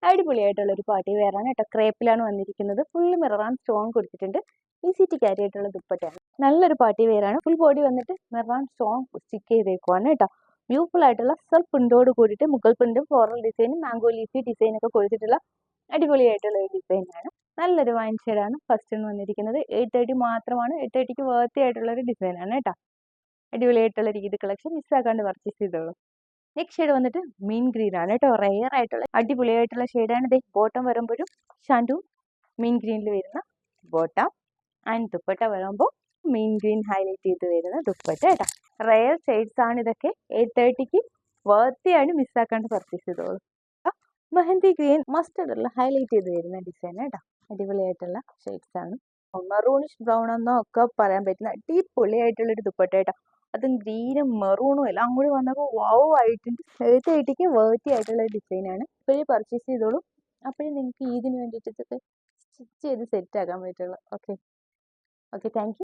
അടിപൊളിയായിട്ടുള്ള ഒരു പാർട്ടി വെയറാണ് കേട്ടോ. ക്രേപ്പിലാണ് വന്നിരിക്കുന്നത്. ഫുള്ള് മിറർ ആൻഡ് സ്റ്റോൺ കൊടുത്തിട്ടുണ്ട്. ഈസി ടു ക്യാരി ആയിട്ടുള്ള ദുപ്പട്ടയാണ്. നല്ലൊരു പാർട്ടി വെയറാണ്. ഫുൾ ബോഡി വന്നിട്ട് മിറർ ആൻഡ് സ്റ്റോൺ സ്റ്റിക്ക് ചെയ്തേക്കുവാണ് കേട്ടോ. ബ്യൂട്ടിഫുൾ ആയിട്ടുള്ള സെൽഫ് പ്രിന്റോട് കൂടിയിട്ട് മുഗൾ പ്രിന്റും ഫ്ലോറൽ ഡിസൈനും മാംഗോ ലീഫി ഡിസൈൻ ഒക്കെ കൊടുത്തിട്ടുള്ള അടിപൊളിയായിട്ടുള്ള ഒരു ഡിസൈനാണ്. നല്ലൊരു വൈൻ ഷെയ്ഡാണ് ഫസ്റ്റ് വന്നിരിക്കുന്നത്. 830 മാത്രമാണ്. 830ക്ക് വേർത്തി ആയിട്ടുള്ള ഒരു ഡിസൈനാണ് കേട്ടോ. അടിപൊളിയായിട്ടുള്ള രീതി കളക്ഷൻ മിസ്സാക്കാണ്ട് പർച്ചേസ് ചെയ്തോളൂ. നെക്സ്റ്റ് ഷെയ്ഡ് വന്നിട്ട് മീൻ ഗ്രീൻ ആണ് കേട്ടോ. റെയർ ആയിട്ടുള്ള അടിപൊളിയായിട്ടുള്ള ഷെയ്ഡാണ്. ഇത് ബോട്ടം വരുമ്പോഴും ഷാൻഡു മീൻ ഗ്രീനിൽ വരുന്ന ബോട്ടം ആൻഡ് ദുപ്പട്ട വരുമ്പോൾ മീൻ ഗ്രീൻ ഹൈലൈറ്റ് ചെയ്ത് വരുന്ന ദുപ്പട്ട കേട്ടോ. റെയർ ഷെയ്ഡ്സ് ആണ് ഇതൊക്കെ. 830ക്ക് വേർത്തിയാണ്, മിസ്സാക്കാണ്ട് പർച്ചേസ് ചെയ്തോളൂ. മെഹന്തി ഗ്രീൻ മസ്റ്റർഡ് ഉള്ള ഹൈലൈറ്റ് ചെയ്ത് വരുന്ന ഡിസൈൻ കേട്ടോ. അടിപൊളിയായിട്ടുള്ള ഷെയ്ഡ്സ് ആണ്. മെറൂണിഷ് ബ്രൗൺ എന്നോ ഒക്കെ പറയാൻ പറ്റുന്ന അടിപൊളിയായിട്ടുള്ളൊരു ദുപ്പട്ട കേട്ടോ. അതും ഗ്രീനും മെറൂണും എല്ലാം കൂടി വന്നപ്പോൾ വാവ് ആയിട്ടുണ്ട്. 830ക്ക് വേർത്തി ആയിട്ടുള്ള ഡിസൈനാണ്. ഇപ്പോഴേ പർച്ചേസ് ചെയ്തോളൂ. അപ്പോഴേ നിങ്ങൾക്ക് ഇതിന് വേണ്ടിയിട്ട് ഇതൊക്കെ സ്റ്റിച്ച് ചെയ്ത് സെറ്റ് ആക്കാൻ പറ്റുള്ളൂ. Okay thank you.